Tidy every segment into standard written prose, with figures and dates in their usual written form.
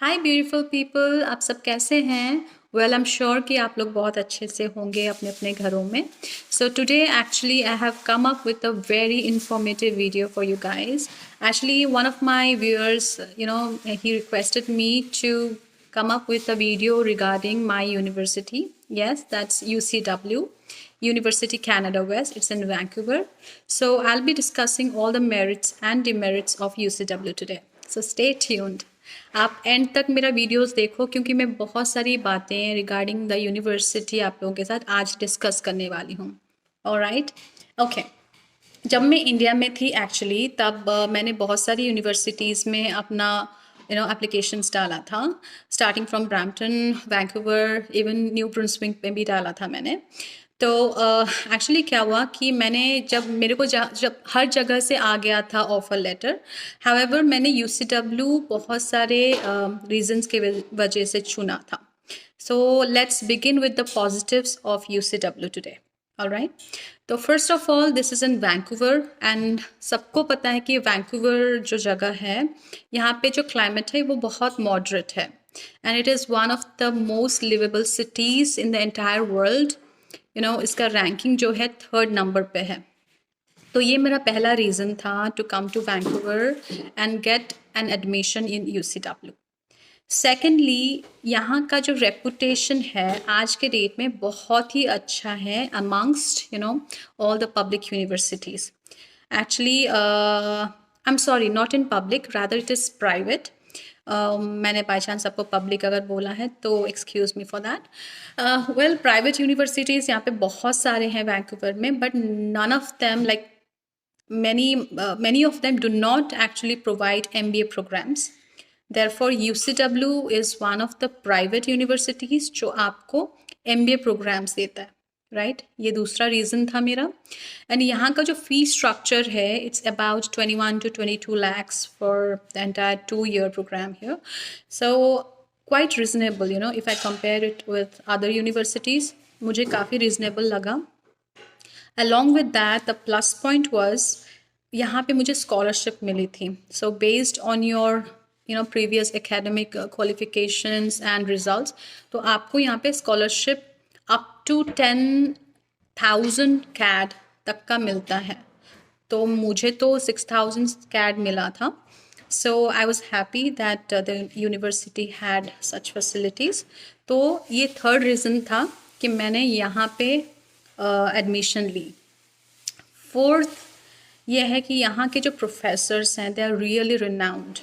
हाय beautiful people, आप सब कैसे हैं? वेल, आई एम श्योर कि आप लोग बहुत अच्छे से होंगे अपने अपने घरों में. So today actually I have come up with a very informative video for you guys. Actually, one of my viewers, he requested me to come up with a video regarding my university. Yes, that's UCW, University Canada West. It's in Vancouver. So I'll be discussing all the merits and demerits of UCW today. So stay tuned. आप and तक मेरा videos देखो क्योंकि मैं बहुत सारी बातें regarding the university आप लोगों के साथ आज डिस्कस करने वाली हूँ. Alright, okay. जब मैं इंडिया में थी एक्चुअली तब मैंने बहुत सारी यूनिवर्सिटीज़ में अपना एप्लीकेशंस डाला था. Starting from Brampton, Vancouver, even New Brunswick में भी डाला था मैंने. तो एक्चुअली क्या हुआ कि मैंने जब मेरे को जब हर जगह से आ गया था ऑफ़र लेटर. हाउएवर मैंने यूसीडब्ल्यू बहुत सारे रीजंस के वजह से चुना था. So let's begin with the positives of UCW today. Alright, तो first of all this is in Vancouver and सबको पता है कि वैंकूवर जो जगह है यहाँ पे जो क्लाइमेट है वो बहुत मॉडरेट है and it is one of the most liveable cities in the entire world. इसका रैंकिंग जो है 3rd नंबर पे है. तो ये मेरा पहला रीज़न था to come to Vancouver and get an admission in UCW. Secondly, यहाँ का जो रेपुटेशन है आज के डेट में बहुत ही अच्छा है amongst all the public universities. Actually I am sorry, not in public, rather it is private. मैंने बाई चांस आपको पब्लिक अगर बोला है तो excuse me for that. Well, private universities यहाँ पे बहुत सारे हैं वैंकूवर में, but none of them like many of them do not actually provide MBA programs. Therefore, UCW is one of the private universities जो आपको MBA programs देता है. राइट, ये दूसरा रीज़न था मेरा. एंड यहाँ का जो फी स्ट्रक्चर है it's about 21 to 22 lakhs for the entire 2-year program here. So quite reasonable, if I compare it with other universities, मुझे काफ़ी रिजनेबल लगा. Along with that, the plus point was यहाँ पे मुझे scholarship मिली थी. So based on your previous academic qualifications and results, तो आपको यहाँ पे scholarship up to 10,000 CAD तक का मिलता है. तो मुझे तो 6,000 CAD मिला था. So I was happy that the university had such facilities. तो ये third reason था कि मैंने यहाँ पे एडमिशन ली. फोर्थ ये है कि यहाँ के जो प्रोफेसर्स हैं दे आर रियली रिनाउंड.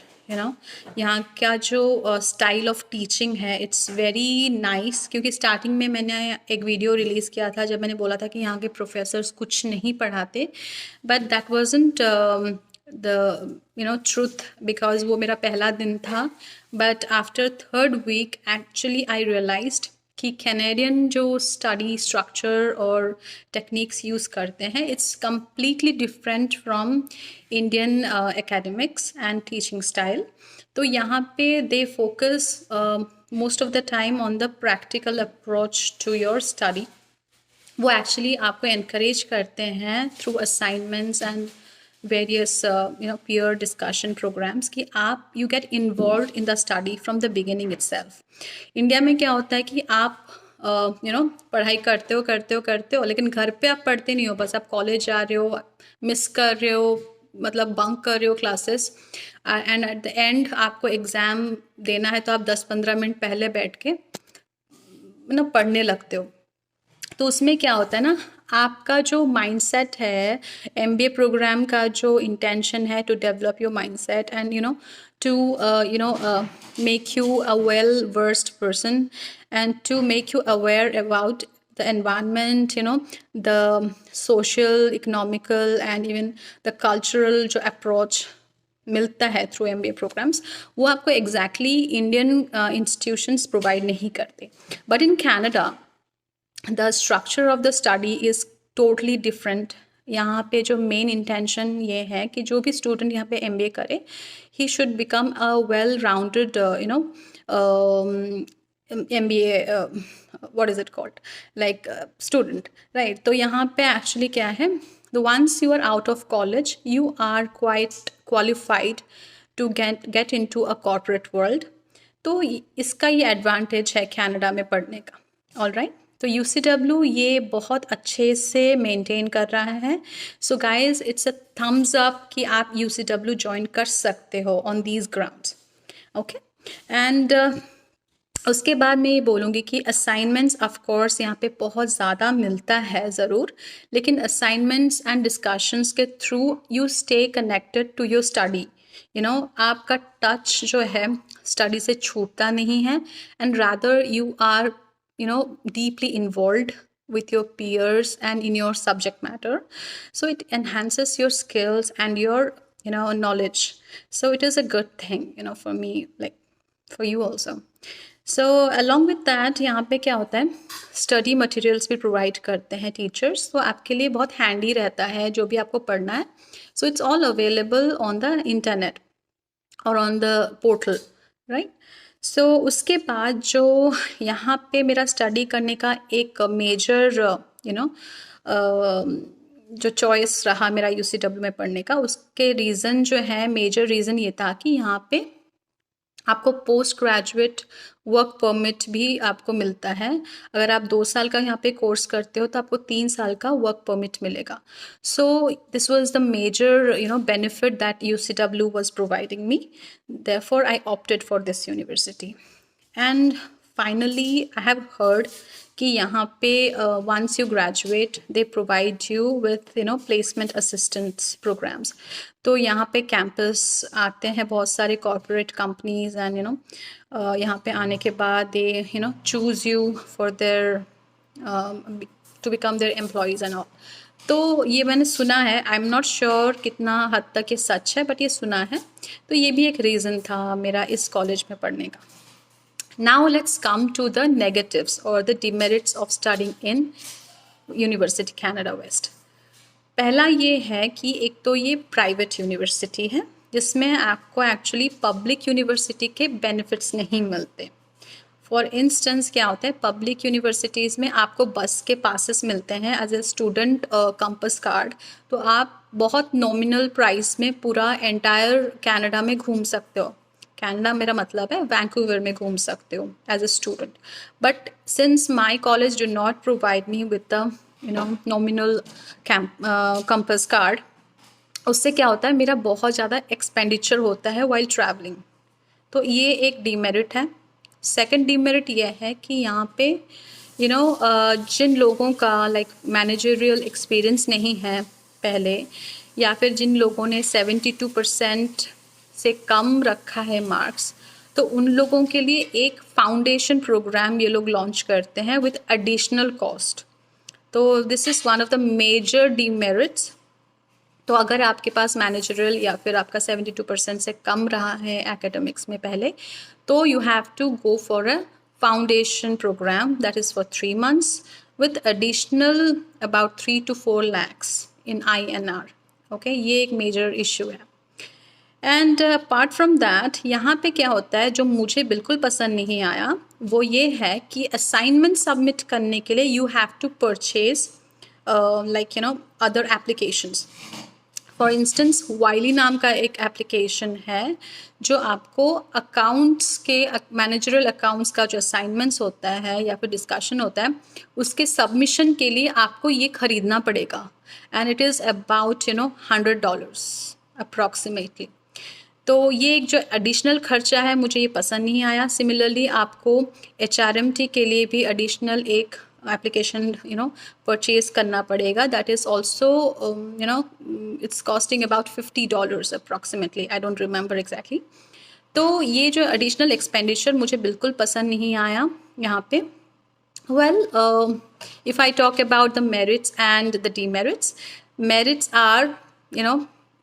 यहाँ का जो स्टाइल ऑफ टीचिंग है इट्स वेरी नाइस. क्योंकि स्टार्टिंग में मैंने एक वीडियो रिलीज़ किया था जब मैंने बोला था कि यहाँ के प्रोफेसर्स कुछ नहीं पढ़ाते, but that wasn't the truth because वो मेरा पहला दिन था. But after 3rd week actually I realized कि कैनेडियन जो स्टडी स्ट्रक्चर और टेक्निक्स यूज़ करते हैं it's completely different from Indian academics and teaching style. तो यहाँ पे they focus most of the time on the practical approach to your study. वो actually आपको एनकरेज करते हैं through assignments and various peer discussion programs कि आप you get involved in the study from the beginning itself. India में क्या होता है कि आप पढ़ाई करते हो लेकिन घर पे आप पढ़ते नहीं हो. बस आप कॉलेज जा रहे हो, मिस कर रहे हो, मतलब बंक कर रहे हो classes, and at the end आपको एग्ज़ाम देना है तो आप 10-15 मिनट पहले बैठ के पढ़ने लगते हो. तो उसमें क्या होता है ना, आपका जो माइंडसेट है, MBA प्रोग्राम का जो इंटेंशन है to develop your mindset and to make you a well versed person and to make you aware about the environment, the social, economical and even the cultural जो approach मिलता है through MBA programmes, वो आपको exactly Indian institutions provide नहीं करते. But in Canada the structure of the study is totally different. यहाँ पे जो मेन इंटेंशन ये है कि जो भी स्टूडेंट यहाँ पे MBA करे he should become a well rounded MBA what is it called like student, right? तो यहाँ पे actually क्या है, the once you are out of college you are quite qualified to get into a corporate world. तो इसका ये advantage है Canada में पढ़ने का। ऑल राइट, तो UCW ये बहुत अच्छे से मेंटेन कर रहा है। So guys it's a thumbs up कि आप UCW ज्वाइन कर सकते हो on these grounds. Okay, and उसके बाद मैं ये बोलूँगी कि असाइनमेंट्स ऑफ कोर्स यहाँ पे बहुत ज़्यादा मिलता है ज़रूर, लेकिन असाइनमेंट्स एंड डिस्कशंस के through you stay connected to your study. आपका टच जो है स्टडी से छूटता नहीं है, and rather you are deeply involved with your peers and in your subject matter, so it enhances your skills and your knowledge. So it is a good thing for me, like for you also. So along with that यहाँ पे क्या होता है, study materials भी provide करते हैं teachers, तो आपके लिए बहुत हैंडी रहता है जो भी आपको पढ़ना है। So it's all available on the internet और ऑन द पोर्टल, राइट। सो उसके बाद जो यहाँ पे मेरा स्टडी करने का एक मेजर जो चॉइस रहा मेरा UCW में पढ़ने का, उसके रीज़न जो है, मेजर रीज़न ये था कि यहाँ पे आपको पोस्ट ग्रेजुएट वर्क परमिट भी आपको मिलता है। अगर आप 2 साल का यहाँ पे कोर्स करते हो तो आपको 3 साल का वर्क परमिट मिलेगा। So this was the major benefit that UCW was providing me, therefore I opted for this university. And finally I have heard कि यहाँ पे once you graduate they provide you with placement assistants programs. तो यहाँ पे campus आते हैं बहुत सारे कॉर्पोरेट कंपनीज, एंड यहाँ पे आने के बाद they choose you for there to become their employees and all. तो ये मैंने सुना है, आई एम नॉट श्योर कितना हद तक ये सच है, बट ये सुना है। तो ये भी एक रीज़न था मेरा इस कॉलेज में पढ़ने का। Now let's come to the negatives or the demerits of studying in University Canada West. पहला ये है कि एक तो ये प्राइवेट यूनिवर्सिटी है जिसमें आपको एक्चुअली पब्लिक यूनिवर्सिटी के बेनिफिट्स नहीं मिलते। फॉर इंस्टेंस क्या होता है, पब्लिक यूनिवर्सिटीज़ में आपको बस के पासेस मिलते हैं as a student campus card, तो आप बहुत नॉमिनल प्राइस में पूरा एंटायर कनाडा में घूम सकते हो। कनाडा मेरा मतलब है वैंकूवर में घूम सकते हो as a student. But since my college do not provide me with the nominal campus card, उससे क्या होता है, मेरा बहुत ज़्यादा एक्सपेंडिचर होता है वाइल ट्रैवलिंग। तो ये एक डीमेरिट है। सेकंड डीमेरिट ये है कि यहाँ पे जिन लोगों का लाइक मैनेजरियल एक्सपीरियंस नहीं है पहले, या फिर जिन लोगों ने 72% से कम रखा है मार्क्स, तो उन लोगों के लिए एक फाउंडेशन प्रोग्राम ये लोग लॉन्च करते हैं विद एडिशनल कॉस्ट। तो this is one of the major demerits. तो अगर आपके पास मैनेजरल या फिर आपका 72% से कम रहा है एकेडमिक्स में पहले, तो you have to go for a foundation program that is for 3 months with additional about 3 to 4 lakhs in INR। Okay, ये एक मेजर इशू है। एंड अपार्ट फ्रॉम दैट यहाँ पे क्या होता है जो मुझे बिल्कुल पसंद नहीं आया, वो ये है कि असाइनमेंट सबमिट करने के लिए you have to purchase other applications. For instance Wiley नाम का एक एप्लीकेशन है जो आपको अकाउंट्स के मैनेजरल अकाउंट्स का जो असाइनमेंट्स होता है या फिर डिस्कशन होता है उसके सबमिशन के लिए आपको ये ख़रीदना पड़ेगा, and it is about $100 approximately. तो ये एक जो एडिशनल खर्चा है मुझे ये पसंद नहीं आया। सिमिलरली आपको HRMT के लिए भी एडिशनल एक एप्लीकेशन परचेज करना पड़ेगा, that is also it's costing about $50 approximately, I don't remember exactly. तो ये जो एडिशनल एक्सपेंडिचर मुझे बिल्कुल पसंद नहीं आया यहाँ पे। Well, if I talk about the merits and the demerits, merits are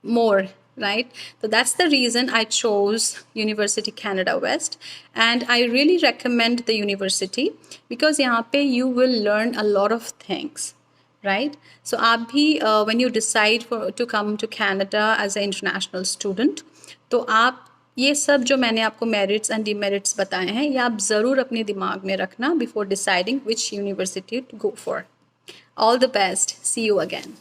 more, right? So that's the reason I chose University Canada West, and I really recommend the university because यहाँ पे you will learn a lot of things, right? So आप भी when you decide to come to Canada as an international student, तो आप ये सब जो मैंने आपको merits and demerits बताए हैं ये आप ज़रूर अपने दिमाग में रखना before deciding which university to go for. All the best. See you again.